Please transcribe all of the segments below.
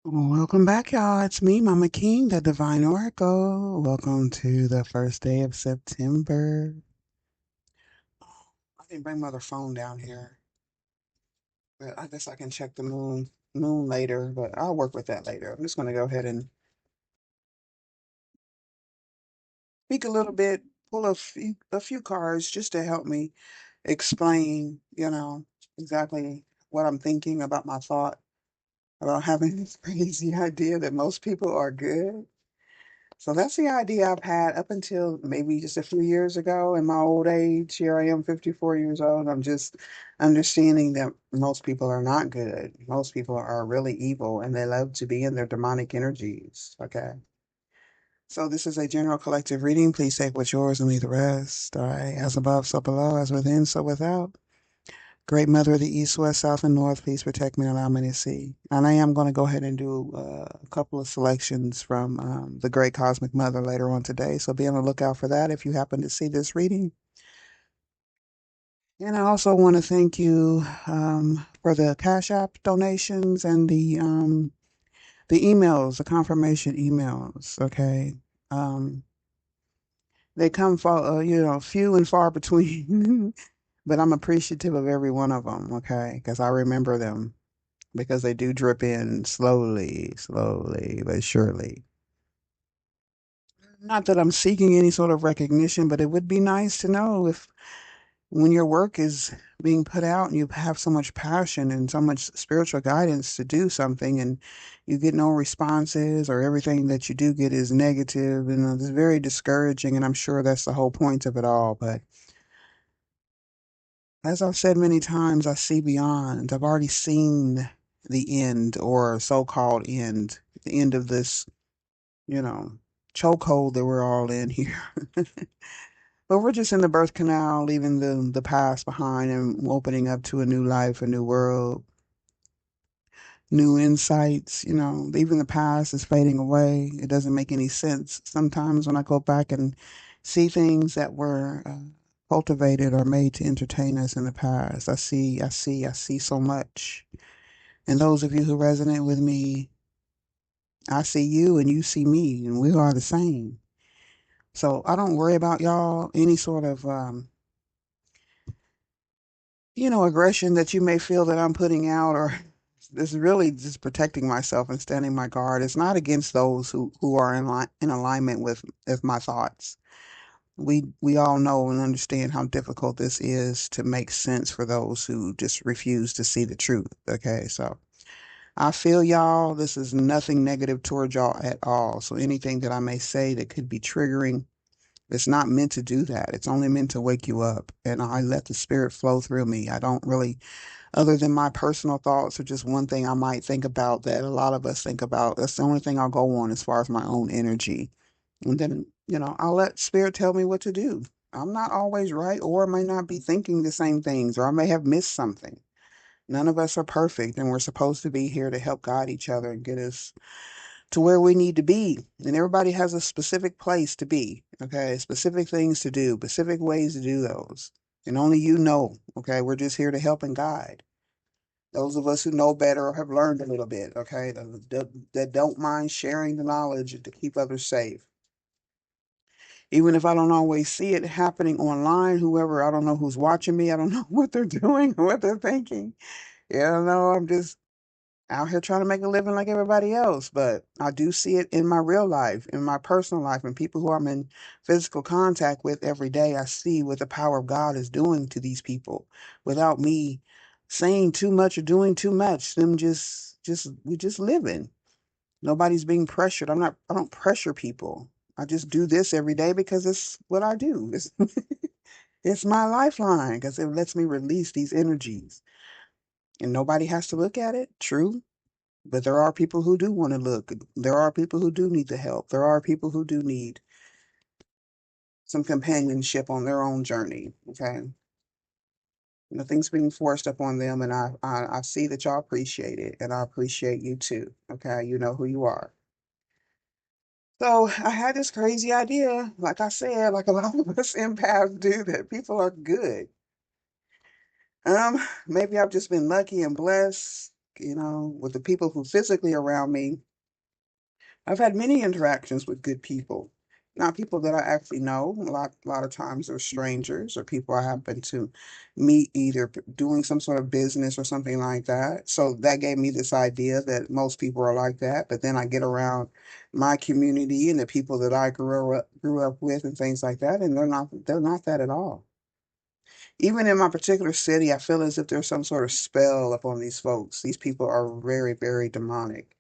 Welcome back, y'all. It's me, Mama King, the Divine Oracle. Welcome to the first day of September. I didn't bring my other phone down here, but I guess I can check the moon later, but I'll work with that later. I'm just going to go ahead and speak a little bit, pull a few cards just to help me explain, exactly what I'm thinking about my thought about having this crazy idea that most people are good. So that's the idea I've had up until maybe just a few years ago. In my old age, here I am, 54 years old. I'm just understanding that most people are not good. Most people are really evil and they love to be in their demonic energies. Okay. So this is a general collective reading. Please take what's yours and leave the rest. All right. As above, so below, as within, so without. Great Mother of the East, West, South, and North, please protect me and allow me to see. And I am going to go ahead and do a couple of selections from the Great Cosmic Mother later on today. So be on the lookout for that if you happen to see this reading. And I also want to thank you for the Cash App donations and the emails, the confirmation emails. Okay. Um, they come for, few and far between, but I'm appreciative of every one of them. Okay. Because I remember them. Because they do drip in slowly, slowly, but surely. Not that I'm seeking any sort of recognition, but it would be nice to know if when your work is being put out and you have so much passion and so much spiritual guidance to do something and you get no responses or everything that you do get is negative and it's very discouraging and I'm sure that's the whole point of it all. But as I've said many times, I see beyond. I've already seen the end or so-called end, the end of this you know, chokehold that we're all in here. But we're just in the birth canal, leaving the past behind and opening up to a new life, a new world, new insights. Even the past is fading away. It doesn't make any sense. Sometimes when I go back and see things that were cultivated or made to entertain us in the past, I see so much. And those of you who resonate with me, I see you and you see me, and we are the same. So I don't worry about y'all any sort of aggression that you may feel that I'm putting out or this is really just protecting myself and standing my guard. It's not against those who are in alignment with my thoughts. We all know and understand how difficult this is to make sense for those who just refuse to see the truth. Okay, so I feel y'all. This is nothing negative towards y'all at all. So anything that I may say that could be triggering, it's not meant to do that. It's only meant to wake you up. And I let the spirit flow through me. I don't really, other than my personal thoughts, or just one thing I might think about that a lot of us think about. That's the only thing I'll go on as far as my own energy. And then, I'll let spirit tell me what to do. I'm not always right, or I may not be thinking the same things, or I may have missed something. None of us are perfect, and we're supposed to be here to help guide each other and get us to where we need to be. And everybody has a specific place to be, okay? Specific things to do, specific ways to do those. And only you know, okay? We're just here to help and guide. Those of us who know better or have learned a little bit, okay? That don't mind sharing the knowledge to keep others safe. Even if I don't always see it happening online, whoever, I don't know who's watching me, I don't know what they're doing or what they're thinking. Yeah, no, I'm just out here trying to make a living like everybody else, but I do see it in my real life, in my personal life, and people who I'm in physical contact with every day. I see what the power of God is doing to these people without me saying too much or doing too much. Them we just living. Nobody's being pressured. I don't pressure people. I just do this every day because it's what I do. It's my lifeline because it lets me release these energies. And nobody has to look at it. True. But there are people who do want to look. There are people who do need the help. There are people who do need some companionship on their own journey. Okay. Nothing's being forced upon them. And I see that y'all appreciate it. And I appreciate you too. Okay. You know who you are. So I had this crazy idea, like I said, like a lot of us empaths do, that people are good. Maybe I've just been lucky and blessed. with the people who physically around me. I've had many interactions with good people, not people that I actually know. A lot of times they're strangers or people I happen to meet either doing some sort of business or something like that. So that gave me this idea that most people are like that. But then I get around my community and the people that I grew up with and things like that, and they're not that at all. Even in my particular city, I feel as if there's some sort of spell upon these folks. These people are very, very demonic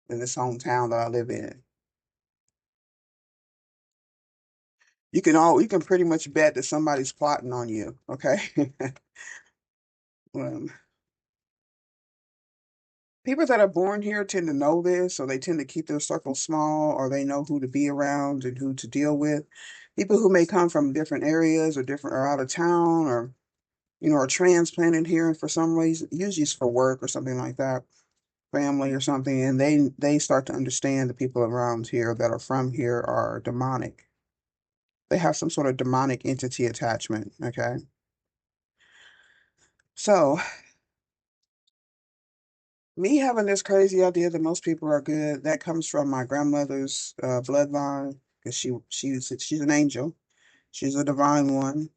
in this hometown that I live in. You can pretty much bet that somebody's plotting on you, okay? um, People that are born here tend to know this, so they tend to keep their circle small, or they know who to be around and who to deal with. People who may come from different areas or different or out of town, or are transplanted here for some reason, usually it's for work or something like that, family or something, and they start to understand the people around here that are from here are demonic. They have some sort of demonic entity attachment, okay? So me having this crazy idea that most people are good, that comes from my grandmother's bloodline, because she's an angel. She's a divine one,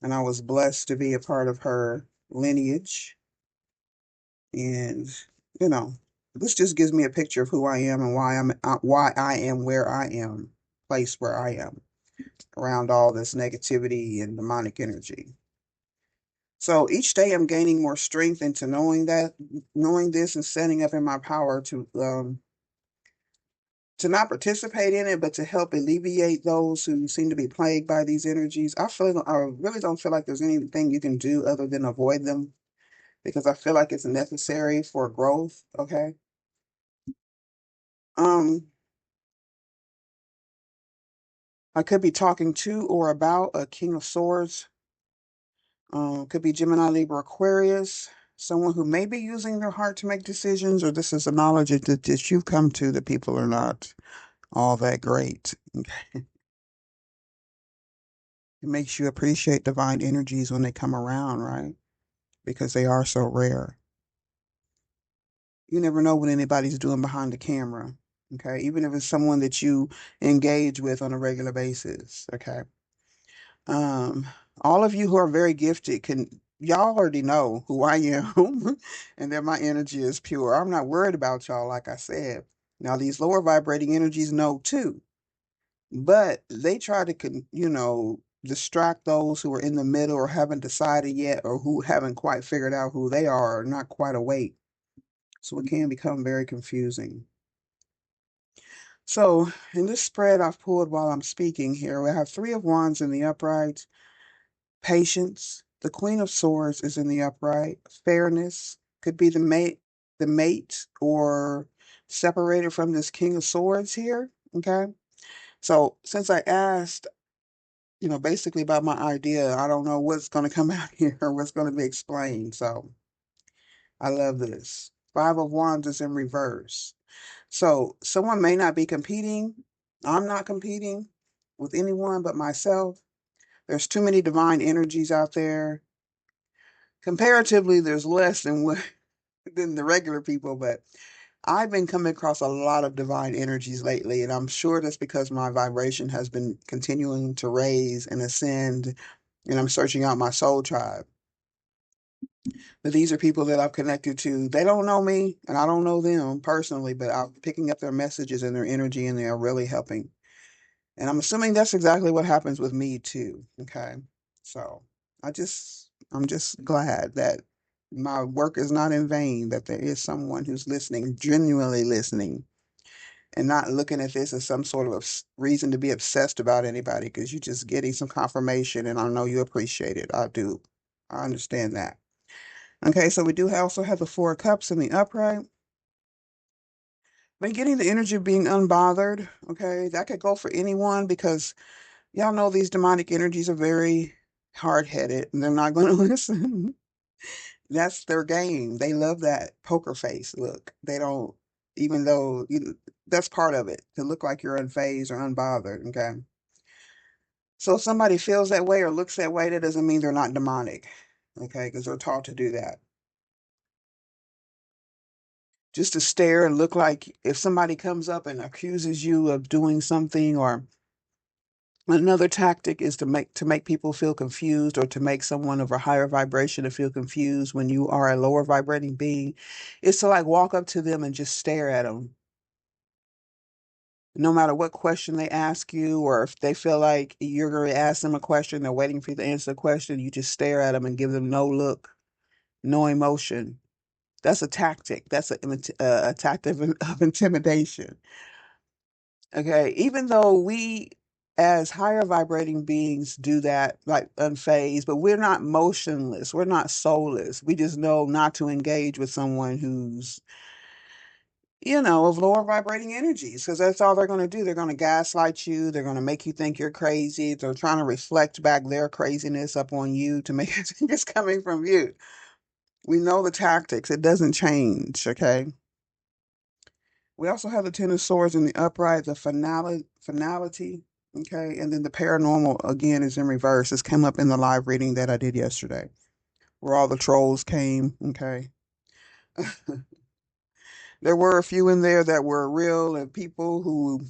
and I was blessed to be a part of her lineage. And you know, this just gives me a picture of who I am and why I am where I am, placed where I am, around all this negativity and demonic energy. So each day I'm gaining more strength into knowing this and setting up in my power to not participate in it, but to help alleviate those who seem to be plagued by these energies. I really don't feel like there's anything you can do other than avoid them, because I feel like it's necessary for growth. Okay. Um, I could be talking to or about a King of Swords. Could be Gemini, Libra, Aquarius. Someone who may be using their heart to make decisions, or this is a knowledge that you've come to that people are not all that great. Okay. It makes you appreciate divine energies when they come around, right? Because they are so rare. You never know what anybody's doing behind the camera. Okay. Even if it's someone that you engage with on a regular basis. Okay. Um, all of you who are very gifted y'all already know who I am and that my energy is pure. I'm not worried about y'all, like I said. Now, these lower vibrating energies know too, but they try to, distract those who are in the middle or haven't decided yet, or who haven't quite figured out who they are, or not quite awake. So it can become very confusing. So in this spread I've pulled while I'm speaking here, we have Three of Wands in the upright, patience. The Queen of Swords is in the upright, fairness could be the mate, or separated from this King of Swords here. Okay. So since I asked, basically about my idea, I don't know what's going to come out here or what's going to be explained. So I love this. Five of Wands is in reverse. So someone may not be competing. I'm not competing with anyone but myself. There's too many divine energies out there. Comparatively, there's less than the regular people, but I've been coming across a lot of divine energies lately, and I'm sure that's because my vibration has been continuing to raise and ascend, and I'm searching out my soul tribe. But these are people that I've connected to. They don't know me, and I don't know them personally, but I'm picking up their messages and their energy, and they are really helping. And I'm assuming that's exactly what happens with me too. Okay. So I'm just glad that my work is not in vain, that there is someone who's listening, genuinely listening, and not looking at this as some sort of reason to be obsessed about anybody, because you're just getting some confirmation, and I know you appreciate it. I do. I understand that. Okay, so we do also have the Four of Cups in the upright. Been getting the energy of being unbothered. Okay, that could go for anyone, because y'all know these demonic energies are very hard-headed and they're not going to listen. That's their game. They love that poker face look. They don't, even though that's part of it, to look like you're unfazed or unbothered. Okay. So if somebody feels that way or looks that way, that doesn't mean they're not demonic. Okay. Because they're taught to do that. just to stare and look like if somebody comes up and accuses you of doing something. Or another tactic is to make people feel confused, or to make someone of a higher vibration to feel confused when you are a lower vibrating being, is to like walk up to them and just stare at them. No matter what question they ask you, or if they feel like you're going to ask them a question, they're waiting for you to answer the question, you just stare at them and give them no look, no emotion. That's a tactic. That's a tactic of intimidation. Okay. Even though we, as higher vibrating beings, do that like unfazed, but we're not motionless. We're not soulless. We just know not to engage with someone who's, of lower vibrating energies, because that's all they're going to do. They're going to gaslight you. They're going to make you think you're crazy. They're trying to reflect back their craziness up on you to make it think it's coming from you. We know the tactics. It doesn't change. Okay. We also have the Ten of Swords in the upright, the finality. Okay. And then the paranormal again is in reverse. This came up in the live reading that I did yesterday, where all the trolls came. Okay. There were a few in there that were real and people who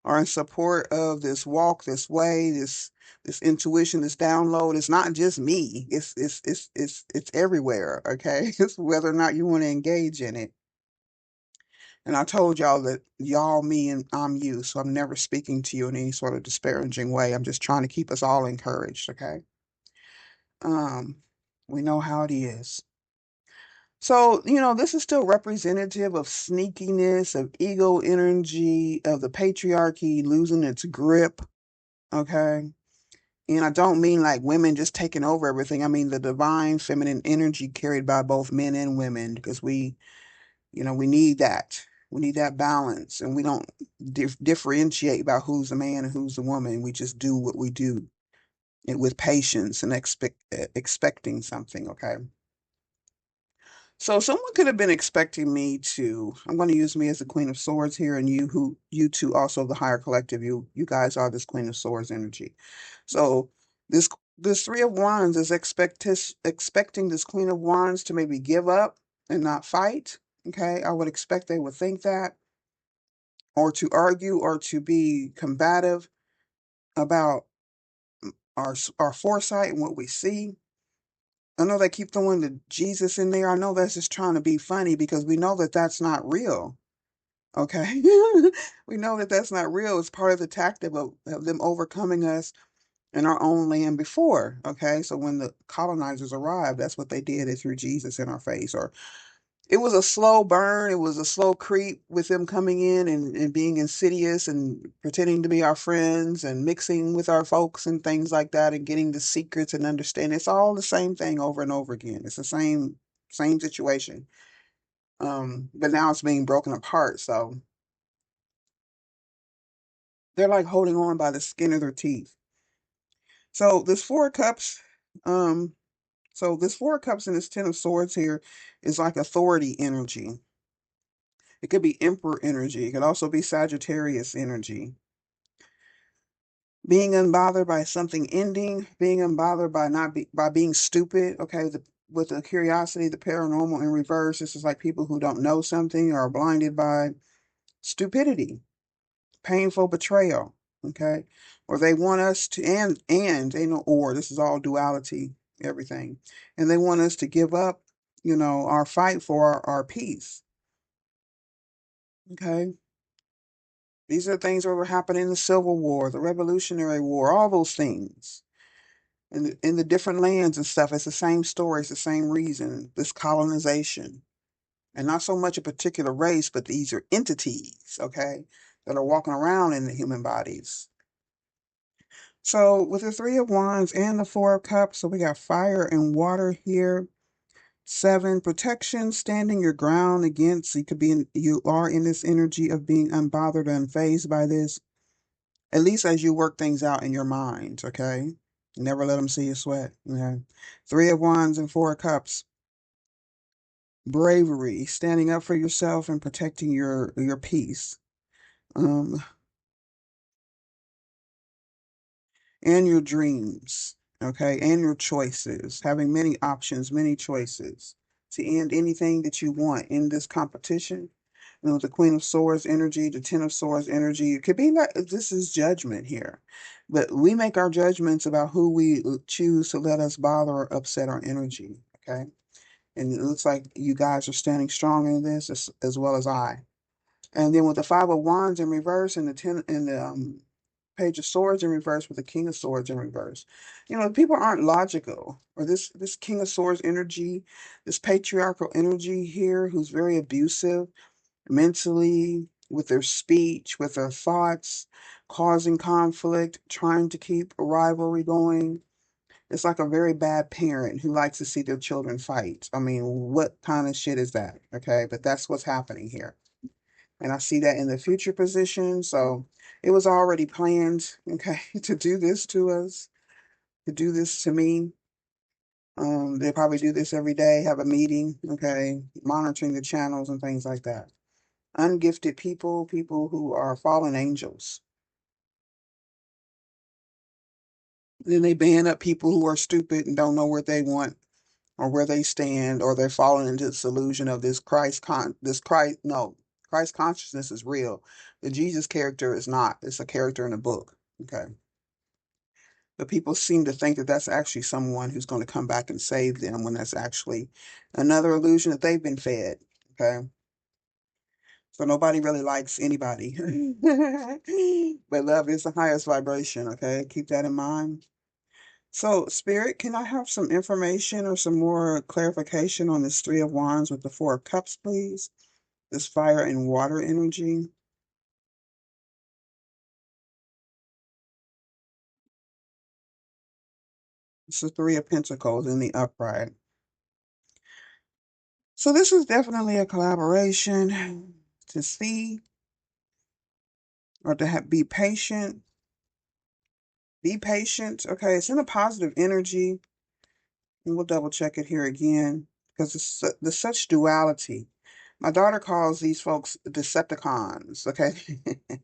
are in support of this walk, this way, this intuition, this download. It's not just me. It's everywhere. Okay. It's whether or not you want to engage in it. And I told y'all that y'all, me, and I'm you. So I'm never speaking to you in any sort of disparaging way. I'm just trying to keep us all encouraged. Okay. Um, we know how it is. So, this is still representative of sneakiness, of ego energy, of the patriarchy losing its grip. Okay. And I don't mean like women just taking over everything. I mean the divine feminine energy carried by both men and women, because we need that. We need that balance. And we don't differentiate about who's a man and who's a woman. We just do what we do, and with patience and expecting something. Okay. So someone could have been expecting me to. I'm going to use me as the Queen of Swords here, and you two also the higher collective. You guys are this Queen of Swords energy. So this this Three of Wands is expecting this Queen of Wands to maybe give up and not fight. Okay, I would expect they would think that, or to argue, or to be combative about our foresight and what we see. I know they keep throwing the Jesus in there. I know that's just trying to be funny, because we know that that's not real. Okay. We know that that's not real. It's part of the tactic of them overcoming us in our own land before. Okay. So when the colonizers arrived, that's what they did. They threw Jesus in our face. Or it was a slow burn. It was a slow creep with them coming in and being insidious and pretending to be our friends and mixing with our folks and things like that, and getting the secrets and understanding. It's all the same thing over and over again. It's the same situation. But now it's being broken apart. So they're like holding on by the skin of their teeth. So this Four of Cups, um, so this Four of Cups and this Ten of Swords here is like authority energy. It could be Emperor energy. It could also be Sagittarius energy. Being unbothered by something ending, being unbothered by not be, by being stupid. Okay, with the curiosity, the paranormal in reverse. This is like people who don't know something or are blinded by stupidity, painful betrayal. Okay, or they want us to, and they know, or this is all duality, everything, and they want us to give up, our fight for our peace. Okay, these are things that were happening in the Civil War, the Revolutionary War, all those things. In the different lands and stuff, it's the same story, it's the same reason, this colonization. And not so much a particular race, but these are entities, okay, that are walking around in the human bodies. So with the Three of Wands and the Four of Cups, so we got fire and water here. Seven, protection, standing your ground against. You are in this energy of being unbothered and unfazed by this, at least as you work things out in your mind, okay? Never let them see you sweat. Okay. Three of Wands and Four of Cups. Bravery, standing up for yourself and protecting your peace. Um, and your dreams, okay, and your choices, having many options, many choices. to end anything that you want in this competition. You know, the Queen of Swords energy, the Ten of Swords energy. It could be like this is judgment here. But we make our judgments about who we choose to let us bother or upset our energy. Okay. And it looks like you guys are standing strong in this as well as I. And then with the Five of Wands in reverse and the ten and the Page of Swords in reverse with the King of Swords in reverse. You know, people aren't logical. Or this King of Swords energy, this patriarchal energy here, who's very abusive mentally, with their speech, with their thoughts, causing conflict, trying to keep a rivalry going. It's like a very bad parent who likes to see their children fight. I mean, what kind of shit is that? Okay, but that's what's happening here. And I see that in the future position. So it was already planned, okay, to do this to us, to do this to me. They probably do this every day, have a meeting, okay, monitoring the channels and things like that. Ungifted people, people who are fallen angels. Then they ban up people who are stupid and don't know what they want or where they stand, or they're falling into this illusion of Christ consciousness is real. The Jesus character is not. It's a character in a book. Okay. But people seem to think that that's actually someone who's going to come back and save them when that's actually another illusion that they've been fed. Okay. So nobody really likes anybody. But love is the highest vibration. Okay. Keep that in mind. So, Spirit, can I have some information or some more clarification on this Three of Wands with the Four of Cups, please? This fire and water energy. It's the Three of Pentacles in the upright. So, this is definitely a collaboration to see or to be patient. Be patient. Okay, it's in a positive energy. And we'll double check it here again because there's such duality. My daughter calls these folks Decepticons, okay?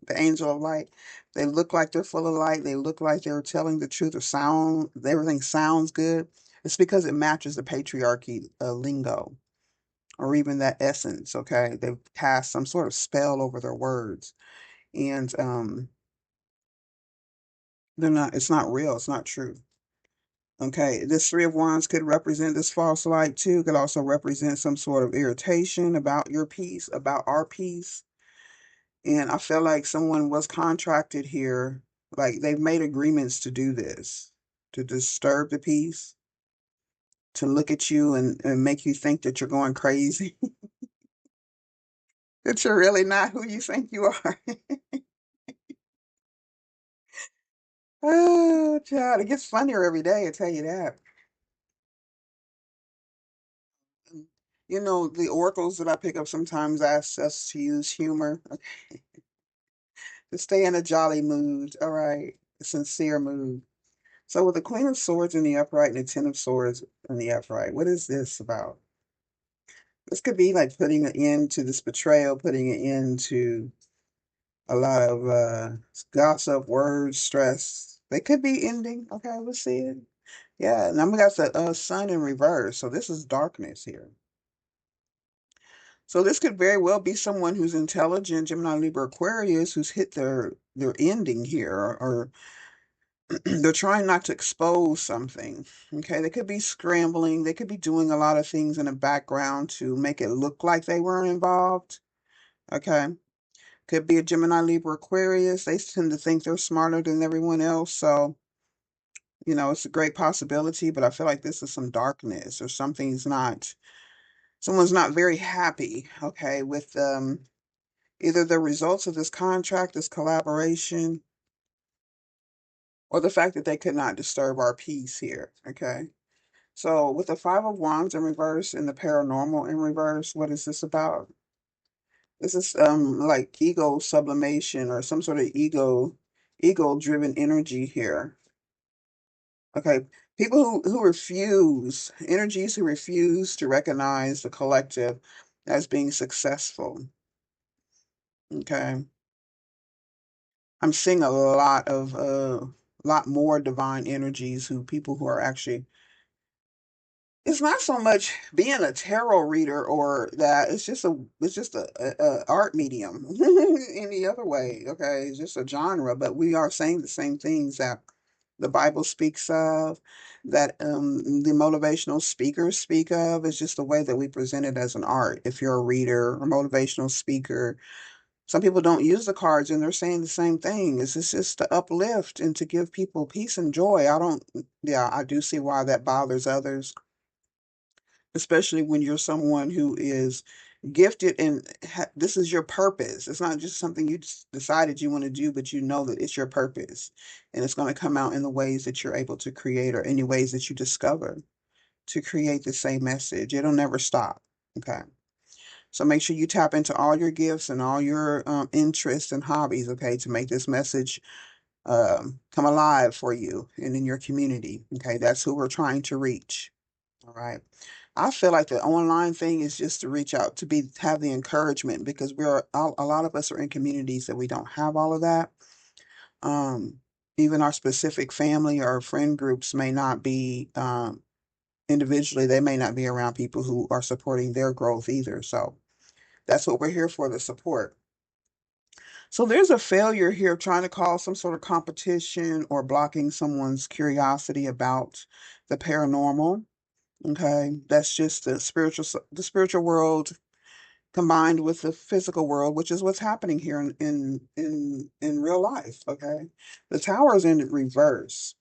The angel of light. They look like they're full of light. They look like they're telling the truth or sound. Everything sounds good. It's because it matches the patriarchy lingo or even that essence, okay? They've cast some sort of spell over their words. And it's not real. It's not true. Okay, this Three of Wands could represent this false light too. Could also represent some sort of irritation about your peace, about our peace. And I feel like someone was contracted here, like they've made agreements to do this, to disturb the peace, to look at you and make you think that you're going crazy, that you're really not who you think you are. Oh, child, it gets funnier every day, I tell you that. You know, the oracles that I pick up sometimes ask us to use humor, to stay in a jolly mood, all right, a sincere mood. So with the Queen of Swords in the upright and the Ten of Swords in the upright, what is this about? This could be like putting an end to this betrayal, putting an end to a lot of gossip, words, stress. They could be ending. Okay, we'll see it. Yeah, and then we got the sun in reverse. So this is darkness here. So this could very well be someone who's intelligent, Gemini, Libra, Aquarius, who's hit their ending here, or they're trying not to expose something. Okay, they could be scrambling. They could be doing a lot of things in the background to make it look like they weren't involved. Okay, could be a Gemini, Libra, Aquarius. They tend to think they're smarter than everyone else. So, you know, it's a great possibility, but I feel like this is some darkness or someone's not very happy, okay, with either the results of this contract, this collaboration, or the fact that they could not disturb our peace here, okay? So with the Five of Wands in reverse and the paranormal in reverse, what is this about? This is like ego sublimation or some sort of ego driven energy here. Okay. People who refuse, energies who refuse to recognize the collective as being successful. Okay. I'm seeing a lot more divine energies people who are actually It's not so much being a tarot reader or that. It's just a art medium. Any other way, okay? It's just a genre, but we are saying the same things that the Bible speaks of, that the motivational speakers speak of. It's just the way that we present it as an art. If you're a reader or motivational speaker, some people don't use the cards and they're saying the same thing. It's just to uplift and to give people peace and joy. Yeah, I do see why that bothers others, especially when you're someone who is gifted and this is your purpose. It's not just something you just decided you want to do, but you know that it's your purpose and it's going to come out in the ways that you're able to create or any ways that you discover to create the same message. It'll never stop. Okay. So make sure you tap into all your gifts and all your interests and hobbies, okay, to make this message come alive for you and in your community. Okay. That's who we're trying to reach. All right. I feel like the online thing is just to reach out to have the encouragement because a lot of us are in communities that we don't have all of that. Um, Even our specific family or friend groups may not be individually, they may not be around people who are supporting their growth either. So that's what we're here for, the support. So there's a failure here trying to cause some sort of competition or blocking someone's curiosity about the paranormal. Okay, that's just the spiritual world combined with the physical world, which is what's happening here in real life. Okay, the tower is in reverse.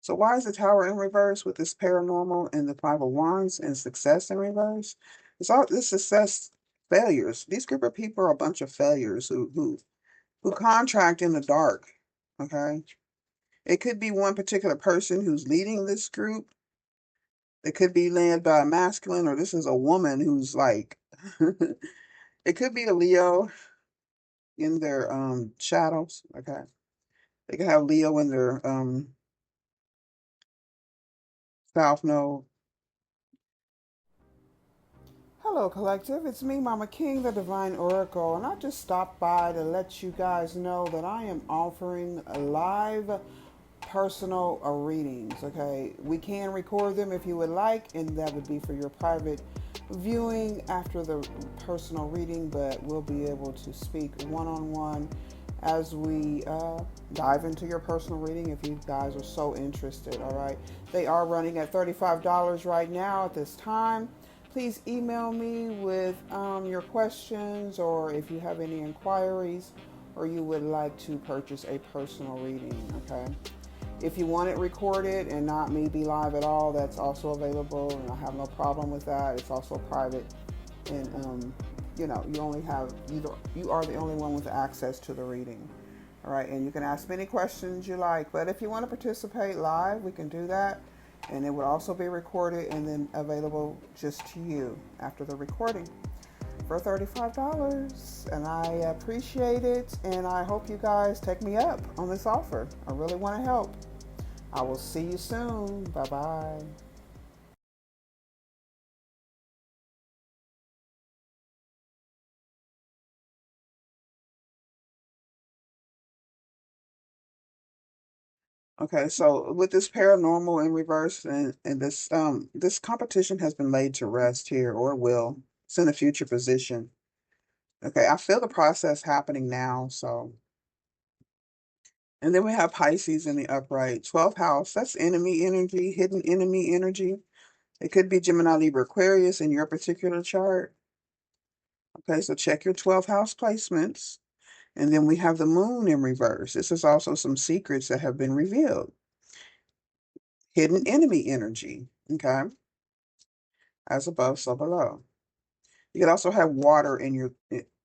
So why is the tower in reverse with this paranormal and the Five of Wands and success in reverse? It's all this success failures. These group of people are a bunch of failures who contract in the dark. Okay, it could be one particular person who's leading this group. It could be led by a masculine, or this is a woman who's like, it could be a Leo in their shadows. Okay. They could have Leo in their south node. Hello, collective. It's me, Mama King, the Divine Oracle, and I just stopped by to let you guys know that I am offering live personal readings. Okay, we can record them if you would like, and that would be for your private viewing after the personal reading, but we'll be able to speak one on one as we dive into your personal reading if you guys are so interested. All right, they are running at $35 right now at this time. Please email me with your questions or if you have any inquiries or you would like to purchase a personal reading. Okay, if you want it recorded and not me be live at all, that's also available, and I have no problem with that. It's also private, and you only have you are the only one with access to the reading. All right, and you can ask me any questions you like. But if you want to participate live, we can do that, and it would also be recorded and then available just to you after the recording for $35. And I appreciate it, and I hope you guys take me up on this offer. I really want to help. I will see you soon. Bye bye. Okay, so with this paranormal in reverse and this competition has been laid to rest here or will. It's in a future position. Okay, I feel the process happening now, so and then we have Pisces in the upright. 12th house, that's enemy energy, hidden enemy energy. It could be Gemini, Libra, Aquarius in your particular chart. Okay, so check your 12th house placements. And then we have the moon in reverse. This is also some secrets that have been revealed. Hidden enemy energy. Okay. As above, so below. You can also have water in your,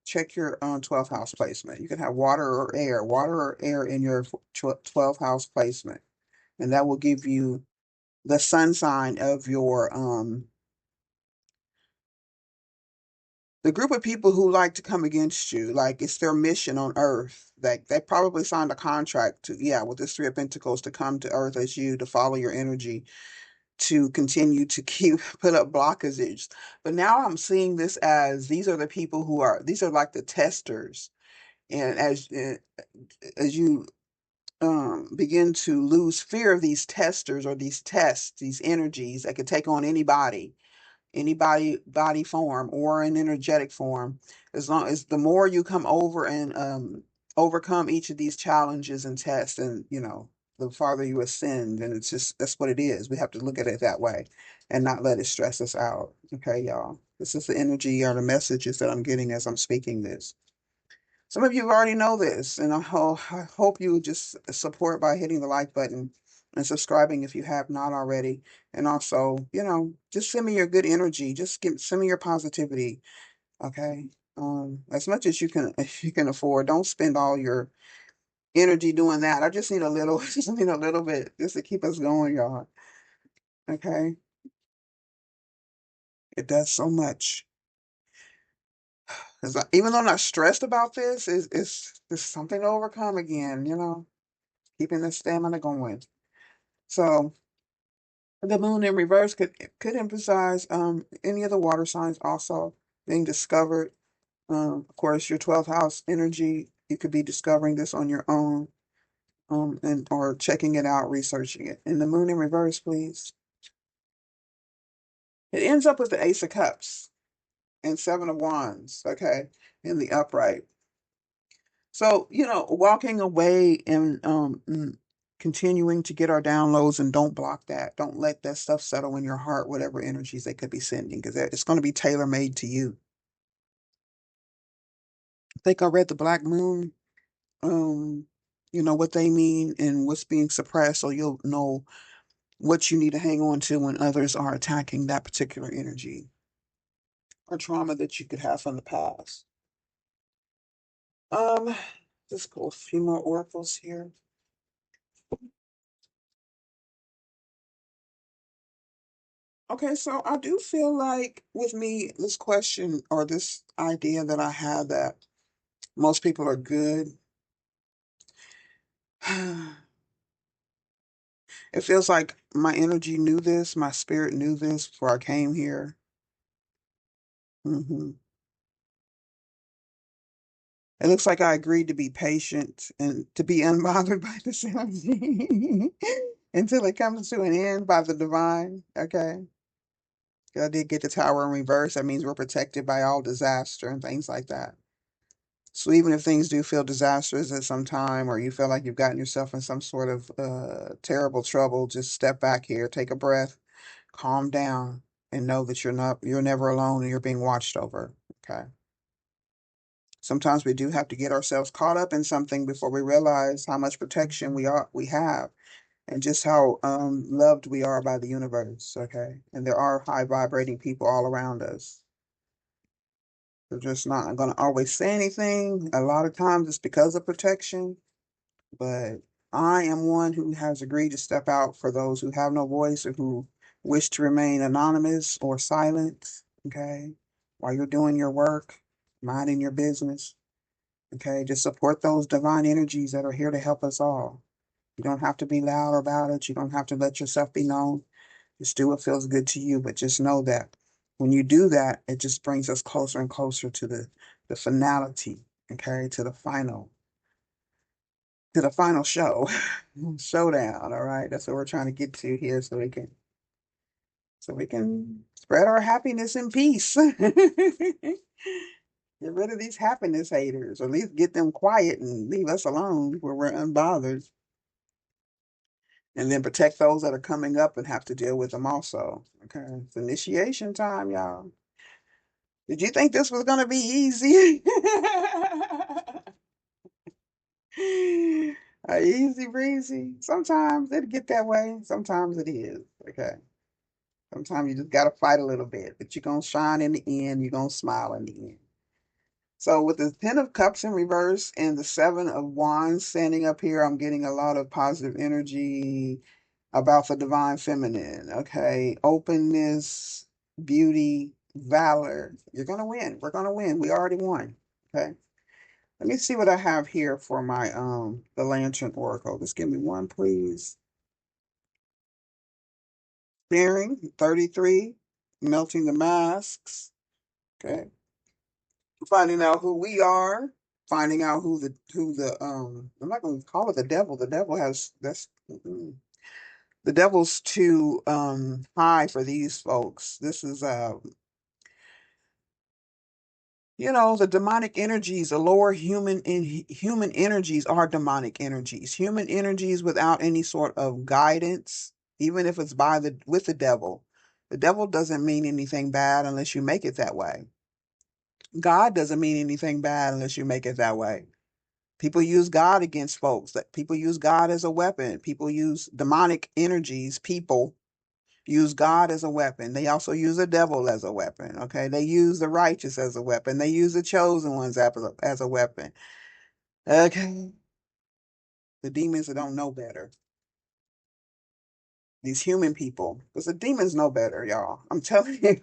check your 12th house placement. You can have water or air in your 12th house placement. And that will give you the sun sign of your, the group of people who like to come against you, like it's their mission on earth. Like they probably signed a contract to, yeah, with this Three of Pentacles to come to earth as you, to follow your energy, to continue to keep put up blockages. But now I'm seeing this as these are the people these are like the testers. And as you begin to lose fear of these testers or these tests, these energies that could take on anybody body form or an energetic form. As long as the more you come over and overcome each of these challenges and tests, and the farther you ascend. And it's just, that's what it is. We have to look at it that way and not let it stress us out. Okay, y'all, this is the energy or the messages that I'm getting as I'm speaking this. Some of you already know this, and I hope you just support by hitting the like button and subscribing if you have not already. And also, just send me your good energy. Just send me your positivity. Okay. As much as you can, if you can afford. Don't spend all your energy doing that. I just need a little, just need a little bit just to keep us going, y'all. Okay. It does so much. Even though I'm not stressed about this, it's something to overcome again, keeping the stamina going. So the moon in reverse could emphasize any of the water signs also being discovered. Of course, your 12th house energy, you could be discovering this on your own, and or checking it out, researching it. And the moon in reverse, please. It ends up with the Ace of Cups and Seven of Wands, okay, in the upright. So, walking away and continuing to get our downloads, and don't block that. Don't let that stuff settle in your heart, whatever energies they could be sending, because it's going to be tailor made to you. I think I read the Black Moon, um, what they mean and what's being suppressed, so you'll know what you need to hang on to when others are attacking that particular energy or trauma that you could have from the past. Um, let's go a few more oracles here. Okay, so I do feel like with me, this question or this idea that I have that most people are good, it feels like my energy knew this, my spirit knew this before I came here. hmm It looks like I agreed to be patient and to be unbothered by this energy until it comes to an end by the divine. Okay. I did get the tower in reverse. That means we're protected by all disaster and things like that. So even if things do feel disastrous at some time, or you feel like you've gotten yourself in some sort of terrible trouble, just step back here, take a breath, calm down, and know that you're never alone and you're being watched over. Okay. Sometimes we do have to get ourselves caught up in something before we realize how much protection we have, and just how loved we are by the universe. Okay. And there are high vibrating people all around us. They're just not going to always say anything. A lot of times it's because of protection, but I am one who has agreed to step out for those who have no voice or who wish to remain anonymous or silent. Okay. While you're doing your work, minding your business. Okay. Just support those divine energies that are here to help us all. You don't have to be loud about it. You don't have to let yourself be known. Just do what feels good to you. But just know that when you do that, it just brings us closer and closer to the finality, okay, to the final show, showdown. All right, that's what we're trying to get to here, so we can spread our happiness and peace. Get rid of these happiness haters, or at least get them quiet and leave us alone where we're unbothered, and then protect those that are coming up and have to deal with them also. Okay, it's initiation time, y'all. Did you think this was gonna be easy? Easy breezy. Sometimes it get that way. Sometimes it is. Okay. Sometimes you just gotta fight a little bit, but you're gonna shine in the end. You're gonna smile in the end. So with the Ten of Cups in reverse and the Seven of Wands standing up here, I'm getting a lot of positive energy about the divine feminine. Okay. Openness, beauty, valor. You're gonna win. We're gonna win. We already won. Okay. Let me see what I have here for my the Lantern Oracle. Just give me one, please. Bearing 33, melting the masks. Okay. Finding out who we are. finding out who the I'm not going to call it the devil. The devil has that's the devil's too high for these folks. This is the demonic energies, the lower human energies are demonic energies. Human energies without any sort of guidance, even if it's with the devil. The devil doesn't mean anything bad unless you make it that way. God doesn't mean anything bad unless you make it that way. People use God against folks. That people use God as a weapon. People use demonic energies. People use God as a weapon. They also use the devil as a weapon. Okay, they use the righteous as a weapon. They use the chosen ones as a weapon. Okay, the demons that don't know better. These human people, because the demons know better, y'all. I'm telling you.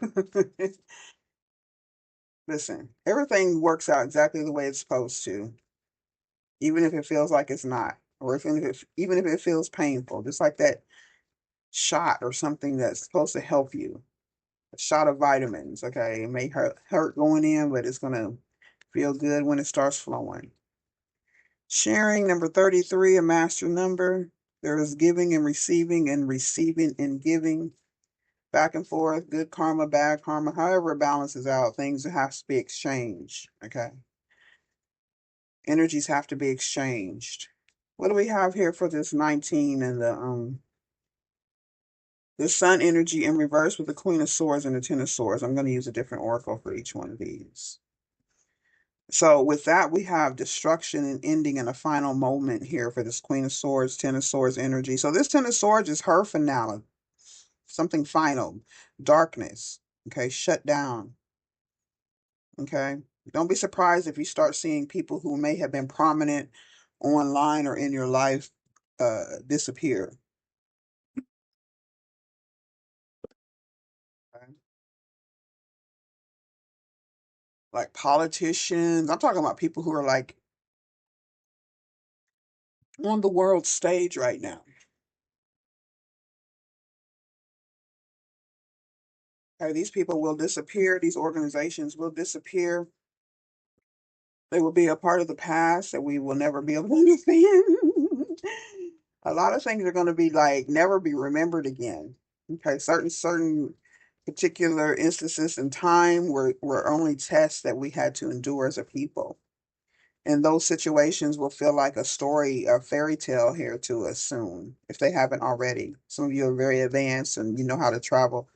Listen, everything works out exactly the way it's supposed to, even if it feels like it's not, or even if it feels painful, just like that shot or something that's supposed to help you. A shot of vitamins. Okay, it may hurt going in, but it's gonna feel good when it starts flowing. Sharing number 33, a master number. There is giving and receiving and giving, back and forth, good karma, bad karma, however it balances out, things have to be exchanged. Okay. Energies have to be exchanged. What do we have here for this 19 and the sun energy in reverse with the Queen of Swords and the Ten of Swords? I'm going to use a different oracle for each one of these. So with that, we have destruction and ending in a final moment here for this Queen of Swords, Ten of Swords energy. So this Ten of Swords is her finale, something final, darkness, okay, shut down, okay. Don't be surprised if you start seeing people who may have been prominent online or in your life disappear. Okay? Like politicians, I'm talking about people who are like on the world stage right now. Okay, these people will disappear. These organizations will disappear. They will be a part of the past that we will never be able to understand. A lot of things are going to be like never be remembered again. Okay, certain particular instances in time were only tests that we had to endure as a people. And those situations will feel like a story, a fairy tale here to us soon, if they haven't already. Some of you are very advanced and you know how to travel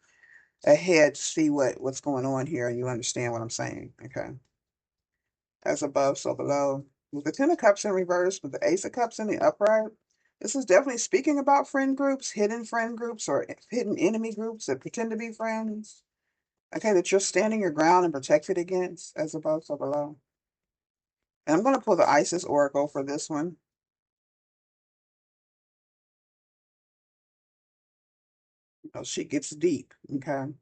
ahead to see what's going on here and you understand what I'm saying. Okay. As above, so below. With the Ten of Cups in reverse, with the Ace of Cups in the upright, this is definitely speaking about friend groups, or hidden enemy groups that pretend to be friends. Okay, that you're standing your ground and protected against, as above, so below. And I'm going to pull the Isis Oracle for this one. Oh, she gets deep. Okay.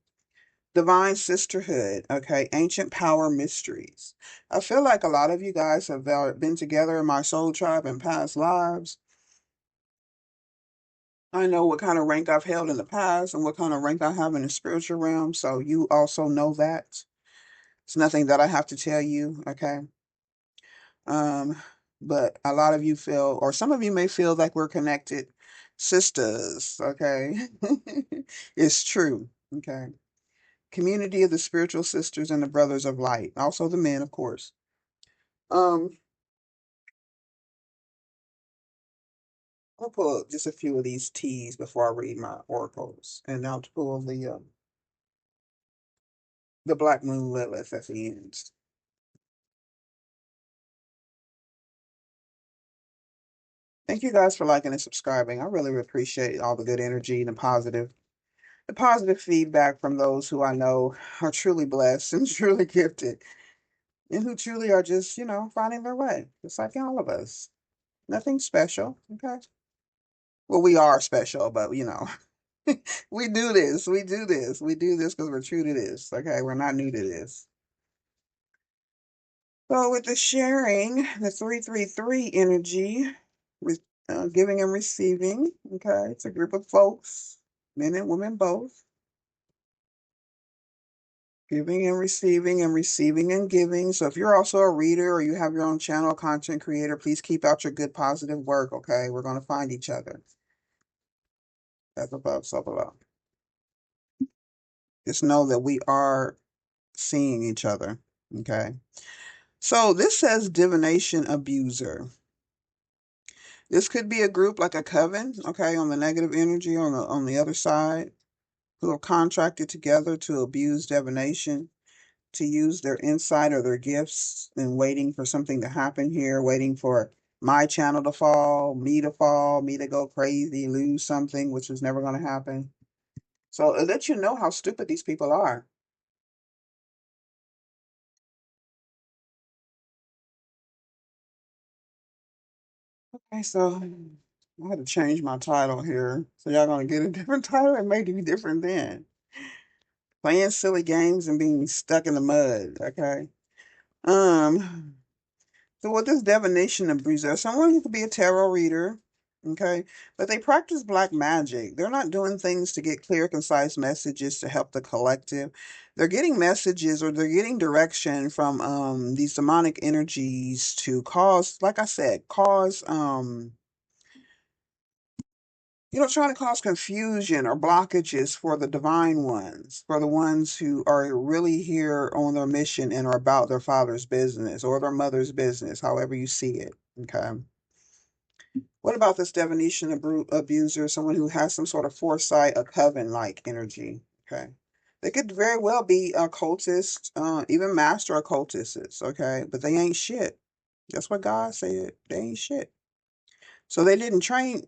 Divine Sisterhood. Okay. Ancient Power Mysteries. I feel like a lot of you guys have been together in my soul tribe in past lives. I know what kind of rank I've held in the past and what kind of rank I have in the spiritual realm. So you also know that. It's nothing that I have to tell you, okay? Um, but a lot of you feel, or some of you may feel like we're connected sisters, okay? It's true, okay? Community of the spiritual sisters and the brothers of light. Also the men, of course. Um, I'll pull just a few of these T's before I read my oracles. And I'll pull the Black Moon Lilith at the end. Thank you guys for liking and subscribing. I really appreciate all the good energy and the positive feedback from those who I know are truly blessed and truly gifted and who truly are just, finding their way, just like all of us. Nothing special, okay? Well, we are special, but we do this. We do this. We do this because we're true to this, okay? We're not new to this. So with the sharing, the 333 energy, with giving and receiving, okay? It's a group of folks, men and women both. Giving and receiving and receiving and giving. So if you're also a reader or you have your own channel, content creator, please keep out your good positive work, okay? We're going to find each other. As above, so below. Just know that we are seeing each other, okay? So this says divination abuser. This could be a group like a coven, okay, on the negative energy on the other side, who have contracted together to abuse divination, to use their insight or their gifts and waiting for something to happen here, waiting for my channel to fall, me to go crazy, lose something, which is never going to happen. So it lets you know how stupid these people are. Okay, so I had to change my title here. So y'all gonna get a different title? It may be different then. Playing silly games and being stuck in the mud. Okay. Um. So what does divination abuser? Someone who could be a tarot reader, okay, but they practice black magic. They're not doing things to get clear, concise messages to help the collective. They're getting messages or they're getting direction from these demonic energies to cause, like I said, trying to cause confusion or blockages for the divine ones, for the ones who are really here on their mission and are about their father's business or their mother's business, however you see it. Okay. What about this divination abuser, someone who has some sort of foresight, a coven like energy? Okay. They could very well be occultists, even master occultists, okay? But they ain't shit. That's what God said. They ain't shit. So they didn't train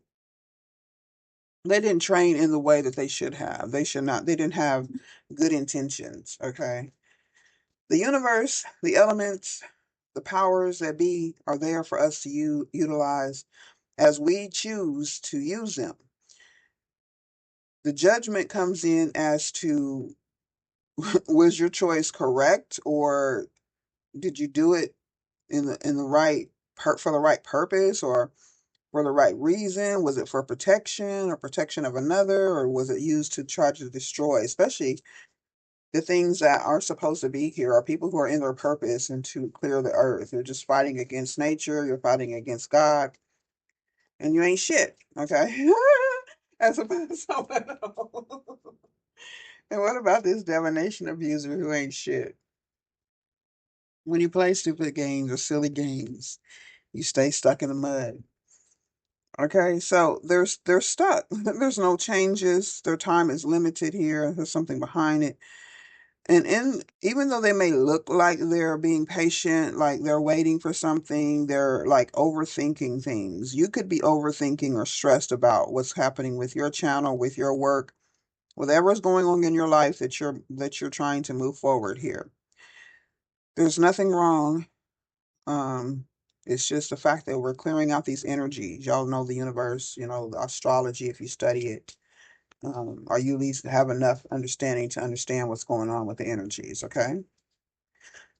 in the way that they should have. They should not. They didn't have good intentions. Okay. The universe, the elements, the powers that be are there for us to utilize as we choose to use them. The judgment comes in as to was your choice correct or did you do it in the right for the right purpose or for the right reason? Was it for protection or protection of another, or was it used to try to destroy? Especially the things that are supposed to be here are people who are in their purpose and to clear the earth. You're just fighting against nature, you're fighting against God, and you ain't shit, okay? As opposed to someone else. And what about this divination abuser who ain't shit? When you play stupid games or silly games, you stay stuck in the mud. Okay, so they're stuck. There's no changes. Their time is limited here. There's something behind it. And even though they may look like they're being patient, like they're waiting for something, they're like overthinking things. You could be overthinking or stressed about what's happening with your channel, with your work, whatever is going on in your life that you're trying to move forward here. There's nothing wrong. Um, it's just the fact that we're clearing out these energies. Y'all know the universe, the astrology if you study it. Or you at least have enough understanding to understand what's going on with the energies, okay?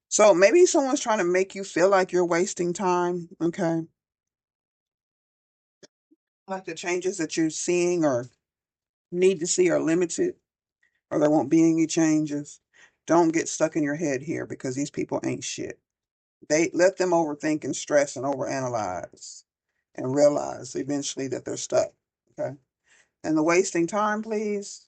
So maybe someone's trying to make you feel like you're wasting time, okay? Like the changes that you're seeing or need to see are limited, or there won't be any changes. Don't get stuck in your head here because these people ain't shit. They let them overthink and stress and overanalyze and realize eventually that they're stuck, okay? And the wasting time, please,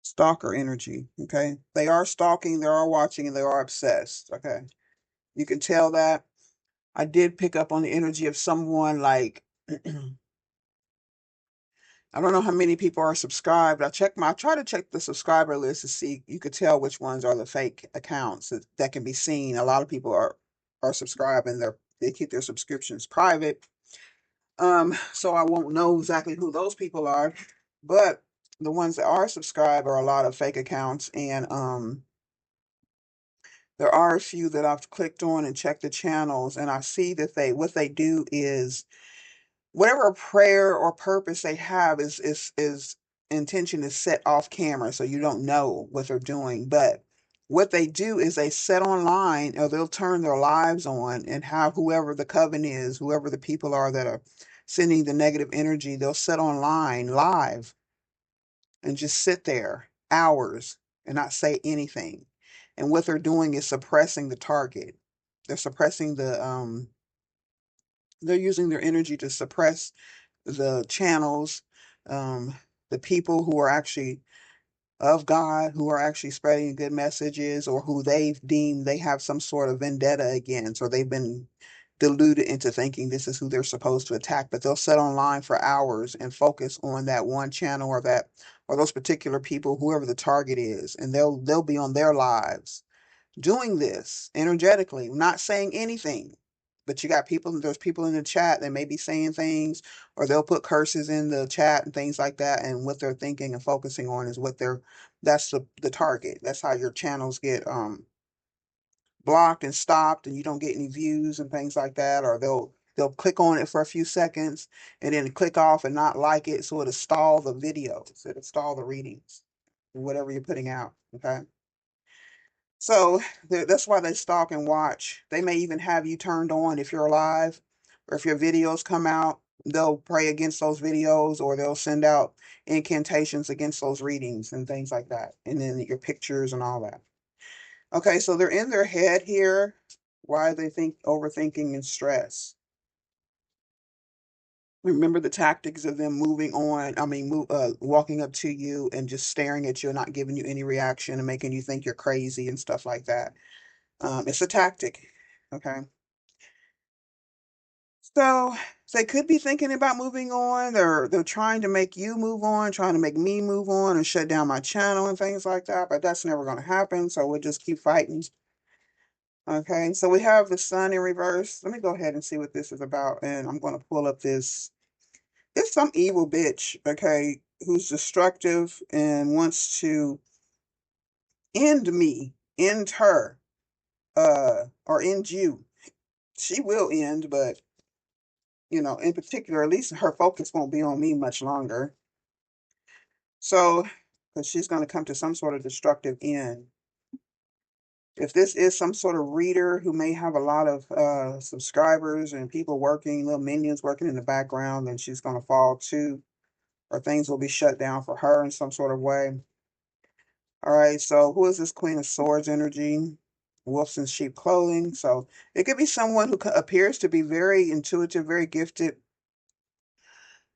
stalker energy, okay? They are stalking, they are watching, and they are obsessed, okay? You can tell that. I did pick up on the energy of someone like I don't know how many people are subscribed. I try to check the subscriber list to see you could tell which ones are the fake accounts that can be seen. A lot of people are subscribed and they keep their subscriptions private. So I won't know exactly who those people are, but the ones that are subscribed are a lot of fake accounts, and there are a few that I've clicked on and checked the channels, and I see that what they do is whatever prayer or purpose they have is intention is set off camera, so you don't know what they're doing. But what they do is they set online, or they'll turn their lives on and have whoever the coven is, whoever the people are that are sending the negative energy, they'll set online live and just sit there hours and not say anything. And what they're doing is suppressing the target. They're suppressing they're using their energy to suppress the channels, um, the people who are actually of God, who are actually spreading good messages, or who they've deemed they have some sort of vendetta against, or they've been deluded into thinking this is who they're supposed to attack. But they'll sit online for hours and focus on that one channel, or that, or those particular people, whoever the target is, and they'll be on their lives doing this energetically, not saying anything. But you got people, there's people in the chat that may be saying things, or they'll put curses in the chat and things like that. And what they're thinking and focusing on is what they're, that's the target. That's how your channels get blocked and stopped, and you don't get any views and things like that. Or they'll click on it for a few seconds and then click off and not like it. So it'll stall the videos, it'll stall the readings, whatever you're putting out. Okay. So that's why they stalk and watch. They may even have you turned on if you're alive, or if your videos come out, they'll pray against those videos, or they'll send out incantations against those readings and things like that. And then your pictures and all that. Okay, so they're in their head here. Why they think overthinking and stress. Remember the tactics of them moving on. I mean, walking up to you and just staring at you and not giving you any reaction and making you think you're crazy and stuff like that. It's a tactic. Okay. So they could be thinking about moving on. They're trying to make you move on, trying to make me move on and shut down my channel and things like that. But that's never going to happen. So we'll just keep fighting. Okay. So we have the sun in reverse. Let me go ahead and see what this is about. And I'm going to pull up this. It's some evil bitch. Okay. Who's destructive and wants to end me, end her, or end you. She will end, but in particular, at least her focus won't be on me much longer. So, because she's going to come to some sort of destructive end. If this is some sort of reader who may have a lot of subscribers and people working, little minions working in the background, then she's going to fall too, or things will be shut down for her in some sort of way. All right, so who is this Queen of Swords energy? Wolves in sheep clothing. So it could be someone who appears to be very intuitive, very gifted.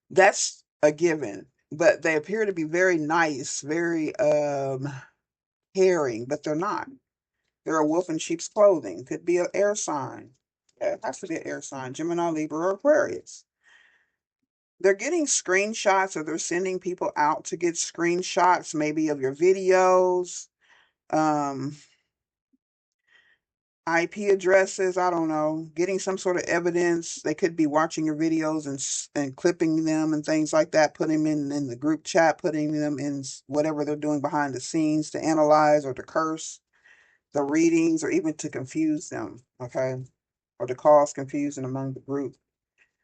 That's a given. But they appear to be very nice, very caring, but they're not. They're a wolf in sheep's clothing. Could be an air sign. Yeah, it has to be an air sign. Gemini, Libra, or Aquarius. They're getting screenshots, or they're sending people out to get screenshots, maybe of your videos, um, IP addresses. I don't know, getting some sort of evidence. They could be watching your videos and clipping them and things like that, putting them in the group chat, putting them in whatever they're doing behind the scenes to analyze or to curse the readings, or even to confuse them. Okay, or to cause confusion among the group.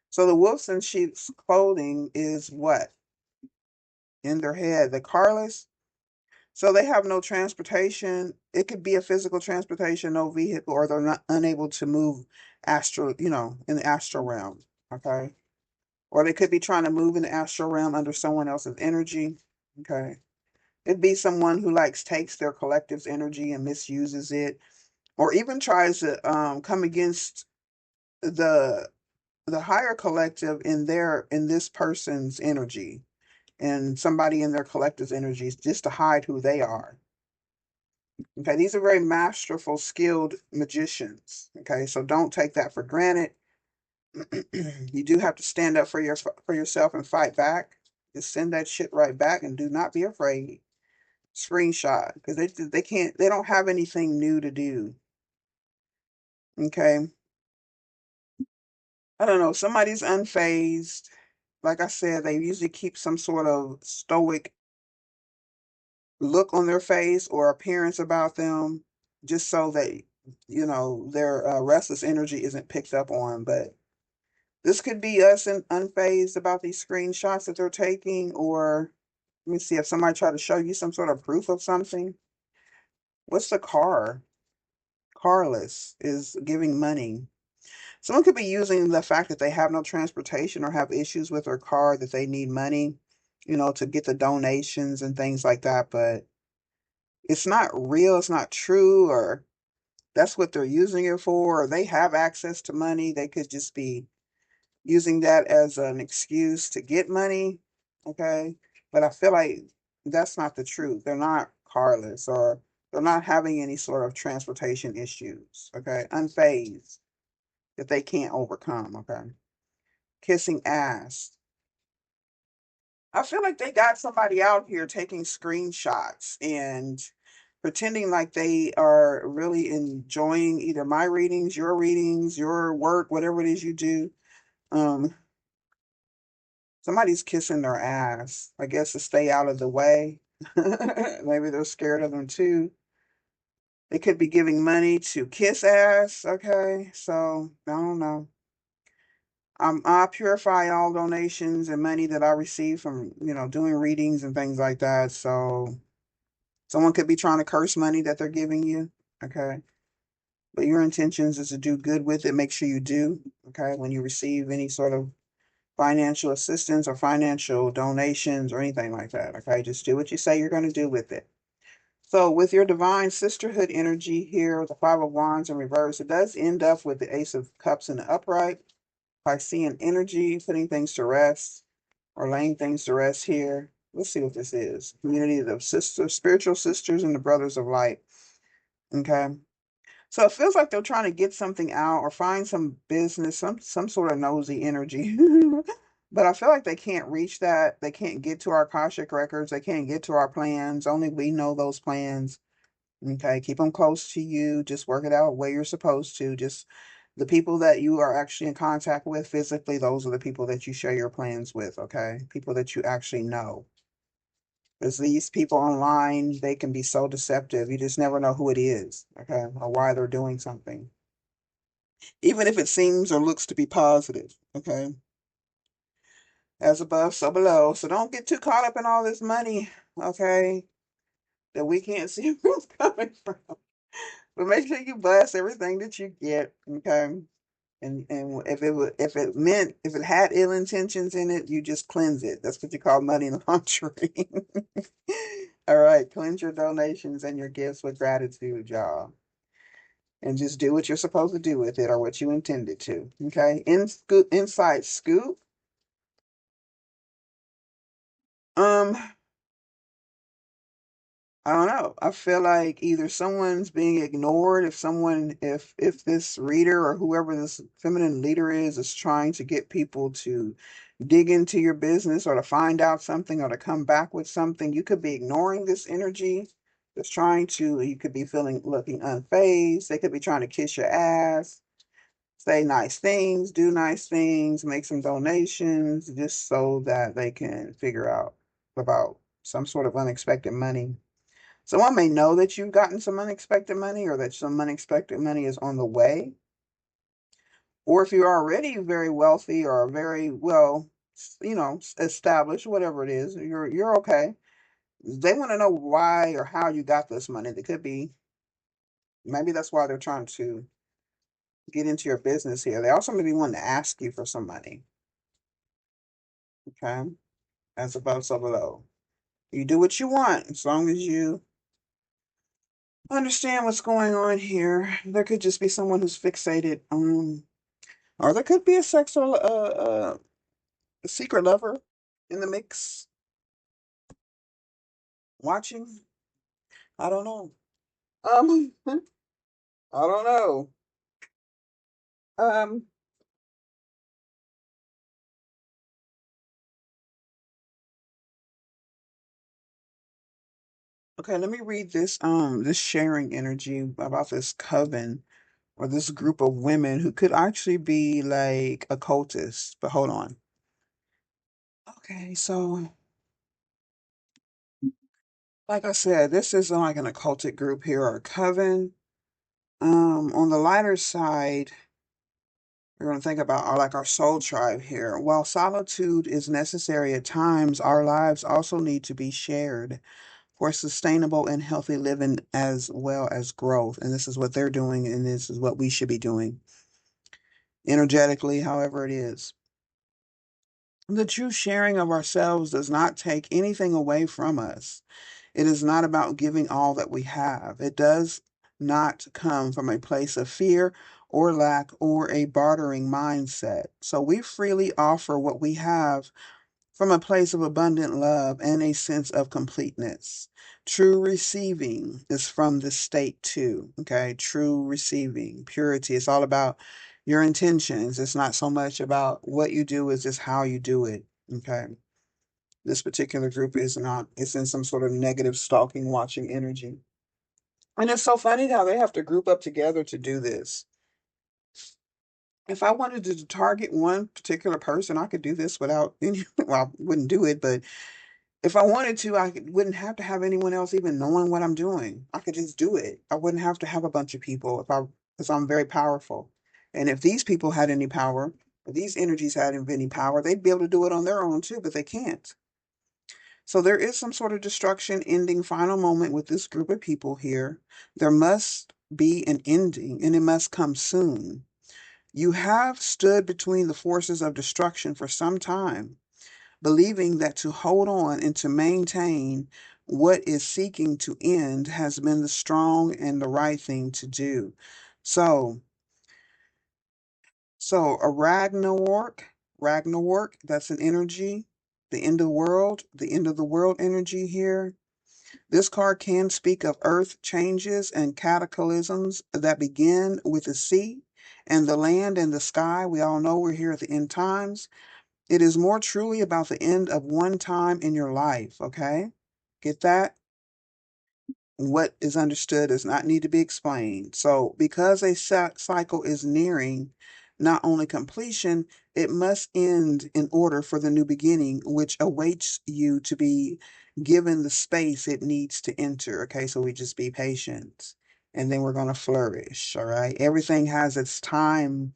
So the wolves in sheep's clothing is what in their head, the carless. So they have no transportation. It could be a physical transportation, no vehicle, or they're not unable to move astral, in the astral realm. Okay. Or they could be trying to move in the astral realm under someone else's energy. Okay. It'd be someone who takes their collective's energy and misuses it, or even tries to come against the the higher collective in this person's energy, and somebody in their collective's energies, just to hide who they are. Okay, these are very masterful, skilled magicians. Okay, so don't take that for granted. You do have to stand up for yourself and fight back. Just send that shit right back, and do not be afraid. Screenshot, because they don't have anything new to do. Okay, I don't know. Somebody's unfazed. Like I said, they usually keep some sort of stoic look on their face or appearance about them, just so that their restless energy isn't picked up on. But this could be us and unfazed about these screenshots that they're taking. Or let me see if somebody tried to show you some sort of proof of something. What's the car? Carless is giving money. Someone could be using the fact that they have no transportation or have issues with their car, that they need money, to get the donations and things like that. But it's not real, it's not true, or that's what they're using it for, or they have access to money. They could just be using that as an excuse to get money. Okay. But I feel like that's not the truth. They're not carless, or they're not having any sort of transportation issues. Okay. Unfazed that they can't overcome. Okay. Kissing ass. I feel like they got somebody out here taking screenshots and pretending like they are really enjoying either my readings, your work, whatever it is you do. Um, Somebody's kissing their ass, I guess, to stay out of the way. Maybe they're scared of them too. They could be giving money to kiss ass. Okay, so I don't know. I purify all donations and money that I receive from doing readings and things like that. So someone could be trying to curse money that they're giving you. Okay, but your intentions is to do good with it. Make sure you do. Okay, when you receive any sort of financial assistance or financial donations or anything like that. Okay, just do what you say you're going to do with it. So, with your divine sisterhood energy here, the Five of Wands in reverse, it does end up with the Ace of Cups in the upright. By seeing energy, putting things to rest, or laying things to rest here. Let's see what this is. Community of sisters, spiritual sisters, and the brothers of light. Okay. So it feels like they're trying to get something out or find some business, some sort of nosy energy. But I feel like they can't reach that. They can't get to our Akashic records. They can't get to our plans. Only we know those plans. Okay, keep them close to you. Just work it out where you're supposed to. Just the people that you are actually in contact with physically, those are the people that you share your plans with. Okay, people that you actually know. Because these people online, they can be so deceptive. You just never know who it is, okay, or why they're doing something, even if it seems or looks to be positive, okay? As above, so below. So don't get too caught up in all this money, okay, that we can't see where it's coming from. But make sure you bless everything that you get, okay? And if it had ill intentions in it, you just cleanse it. That's what you call money laundering. All right, cleanse your donations and your gifts with gratitude, y'all. And just do what you're supposed to do with it or what you intended to. Okay. Inside scoop. Um, I don't know. I feel like either someone's being ignored, if this reader or whoever this feminine leader is trying to get people to dig into your business or to find out something or to come back with something, you could be ignoring this energy that's you could be looking unfazed. They could be trying to kiss your ass, say nice things, do nice things, make some donations just so that they can figure out about some sort of unexpected money. Someone may know that you've gotten some unexpected money or that some unexpected money is on the way. Or if you're already very wealthy or very well, established, whatever it is, you're okay. They want to know why or how you got this money. They could be maybe that's why they're trying to get into your business here. They also may be wanting to ask you for some money. Okay. As above, so below. You do what you want as long as you understand what's going on here. There could just be someone who's fixated on, or there could be a sexual, a secret lover in the mix watching. I don't know. I don't know. Um, okay, let me read this sharing energy about this coven or this group of women who could actually be like occultists. But hold on. Okay, so like I said, this is like an occultic group here or a coven. On the lighter side, we're going to think about our soul tribe here. While solitude is necessary at times, our lives also need to be shared for sustainable and healthy living as well as growth. And this is what they're doing, and this is what we should be doing energetically, however it is. The true sharing of ourselves does not take anything away from us. It is not about giving all that we have. It does not come from a place of fear or lack or a bartering mindset. So we freely offer what we have from a place of abundant love and a sense of completeness. True receiving is from the state too. Okay. True receiving, purity. It's all about your intentions. It's not so much about what you do, it's just how you do it. Okay. This particular group is not, it's in some sort of negative stalking, watching energy. And it's so funny how they have to group up together to do this. If I wanted to target one particular person, I could do this without any, well, I wouldn't do it, but if I wanted to, wouldn't have to have anyone else even knowing what I'm doing. I could just do it. I wouldn't have to have a bunch of people because I'm very powerful. And if these people had any power, if these energies had any power, they'd be able to do it on their own too, but they can't. So there is some sort of destruction ending final moment with this group of people here. There must be an ending and it must come soon. You have stood between the forces of destruction for some time, believing that to hold on and to maintain what is seeking to end has been the strong and the right thing to do. So, so a Ragnarok, that's an energy, the end of the world energy here. This card can speak of earth changes and cataclysms that begin with the sea and the land and the sky. We all know we're here at the end times. It is more truly about the end of one time in your life, okay? Get that? What is understood does not need to be explained. So, because a cycle is nearing not only completion, it must end in order for the new beginning, which awaits you to be given the space it needs to enter. Okay, so we just be patient and then we're going to flourish. All right, everything has its time.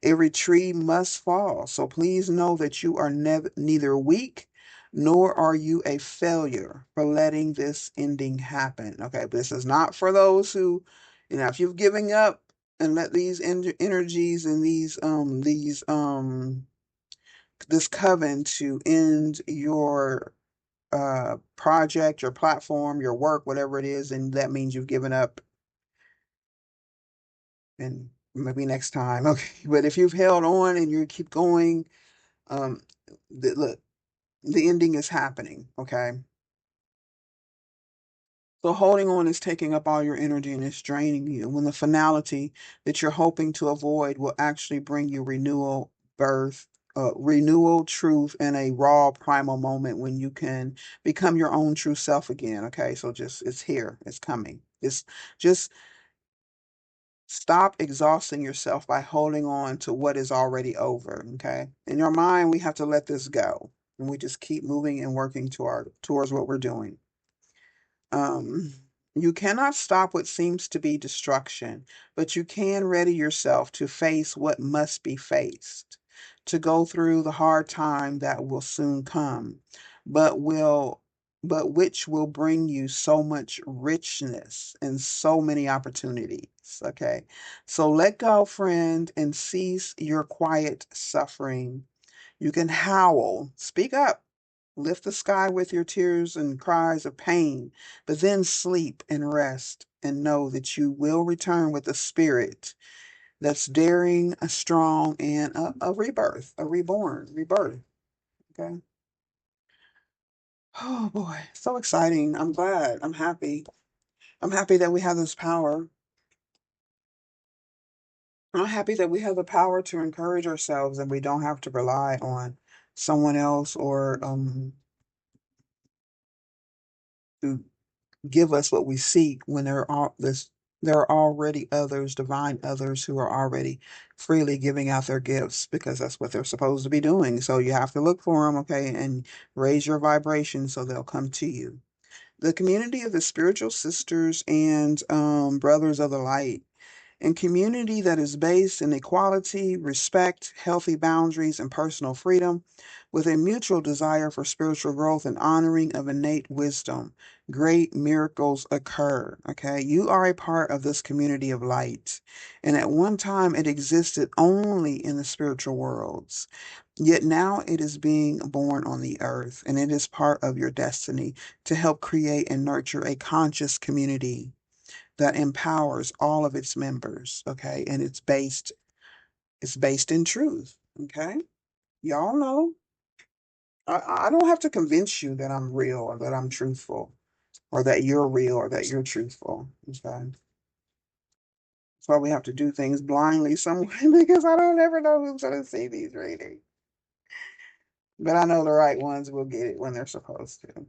Every tree must fall. So, please know that you are neither weak nor are you a failure for letting this ending happen. Okay, but this is not for those who, if you've given up and let these energies and this coven to end your project, your platform, your work, whatever it is, and that means you've given up and maybe next time. Okay, but if you've held on and you keep going, um, look, the ending is happening. Okay. So holding on is taking up all your energy and it's draining you. When the finality that you're hoping to avoid will actually bring you renewal, truth, and a raw primal moment when you can become your own true self again. Okay, so just it's here, it's coming. Just stop exhausting yourself by holding on to what is already over. Okay, in your mind, we have to let this go, and we just keep moving and working towards what we're doing. Um, you cannot stop what seems to be destruction, but you can ready yourself to face what must be faced, to go through the hard time that will soon come, but will but which will bring you so much richness and so many opportunities. Okay. So let go, friend, and cease your quiet suffering. You can howl, speak up, lift the sky with your tears and cries of pain, but then sleep and rest and know that you will return with a spirit that's daring, a strong, and a rebirth, a rebirth. Okay. Oh boy, so exciting. I'm glad. I'm happy. I'm happy that we have this power. I'm happy that we have the power to encourage ourselves and we don't have to rely on someone else or to give us what we seek when there are already others, divine others, who are already freely giving out their gifts because that's what they're supposed to be doing. So you have to look for them, okay, and raise your vibration so they'll come to you. The community of the spiritual sisters and brothers of the light In community that is based in equality, respect, healthy boundaries, and personal freedom, with a mutual desire for spiritual growth and honoring of innate wisdom, great miracles occur. Okay, you are a part of this community of light. And at one time, it existed only in the spiritual worlds. Yet now it is being born on the earth, and it is part of your destiny to help create and nurture a conscious community that empowers all of its members, okay? And it's based in truth, okay? Y'all know I don't have to convince you that I'm real or that I'm truthful or that you're real or that you're truthful, okay? That's why we have to do things blindly some way because I don't ever know who's going to see these readings. But I know the right ones will get it when they're supposed to.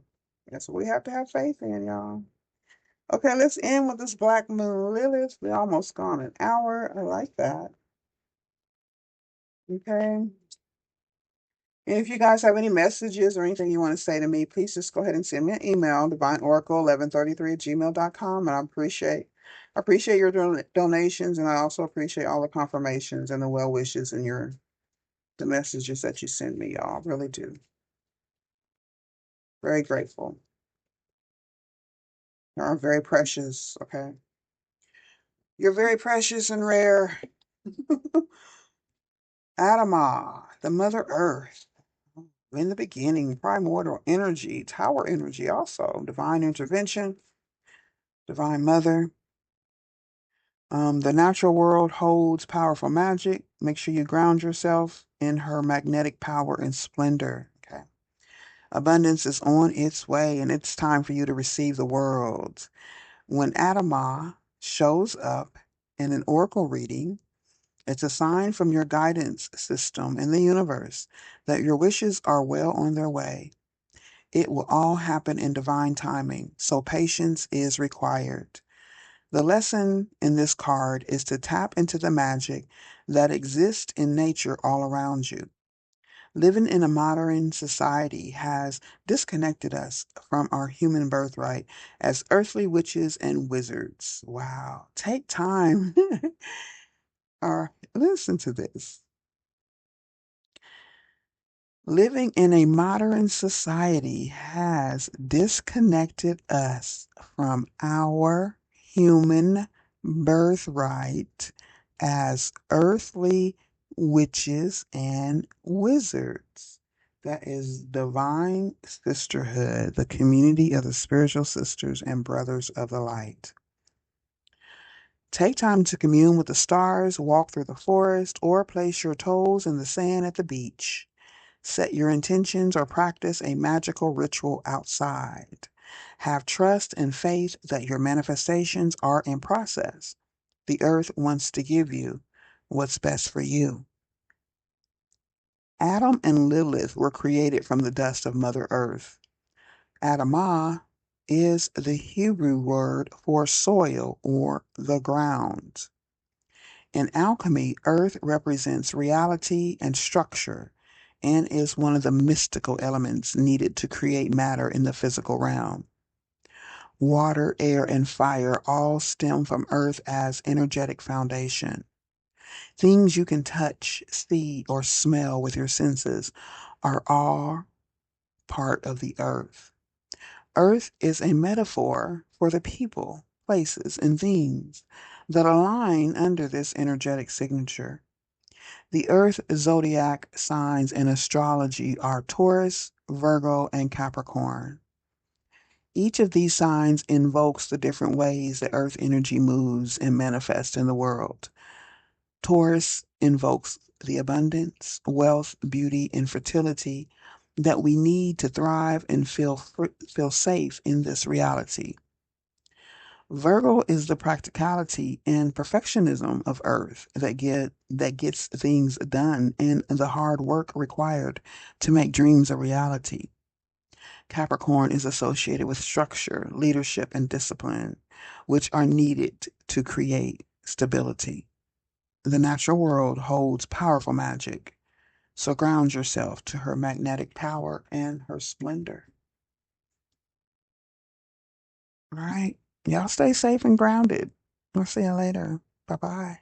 That's what we have to have faith in, y'all. Okay, let's end with this Black Moon Lilith. We're almost gone an hour. I like that. Okay. And if you guys have any messages or anything you want to say to me, please just go ahead and send me an email, divineoracle1133@gmail.com. And I appreciate your donations, and I also appreciate all the confirmations and the well wishes and the messages that you send me, y'all. I really do. Very grateful. You are very precious, okay? You're very precious and rare. Adama, the Mother Earth. In the beginning, primordial energy, tower energy, also divine intervention, divine mother. The natural world holds powerful magic. Make sure you ground yourself in her magnetic power and splendor. Okay. Abundance is on its way, and it's time for you to receive the world. When Adama shows up in an oracle reading, it's a sign from your guidance system in the universe that your wishes are well on their way. It will all happen in divine timing, so patience is required. The lesson in this card is to tap into the magic that exists in nature all around you. Living in a modern society has disconnected us from our human birthright as earthly witches and wizards. Wow. Take time or listen to this. Living in a modern society has disconnected us from our human birthright as earthly witches and wizards. That is divine sisterhood, the community of the spiritual sisters and brothers of the light. Take time to commune with the stars, walk through the forest, or place your toes in the sand at the beach. Set your intentions or practice a magical ritual outside. Have trust and faith that your manifestations are in process. The earth wants to give you what's best for you. Adam and Lilith were created from the dust of Mother Earth. Adamah is the Hebrew word for soil or the ground. In alchemy, earth represents reality and structure and is one of the mystical elements needed to create matter in the physical realm. Water, air, and fire all stem from earth as energetic foundation. Things you can touch, see, or smell with your senses are all part of the earth. Earth is a metaphor for the people, places, and things that align under this energetic signature. The Earth zodiac signs in astrology are Taurus, Virgo, and Capricorn. Each of these signs invokes the different ways that Earth energy moves and manifests in the world. Taurus invokes the abundance, wealth, beauty, and fertility that we need to thrive and feel safe in this reality. Virgo is the practicality and perfectionism of Earth that gets things done and the hard work required to make dreams a reality. Capricorn is associated with structure, leadership, and discipline, which are needed to create stability. The natural world holds powerful magic, so ground yourself to her magnetic power and her splendor. All right. Y'all stay safe and grounded. We'll see you later. Bye bye.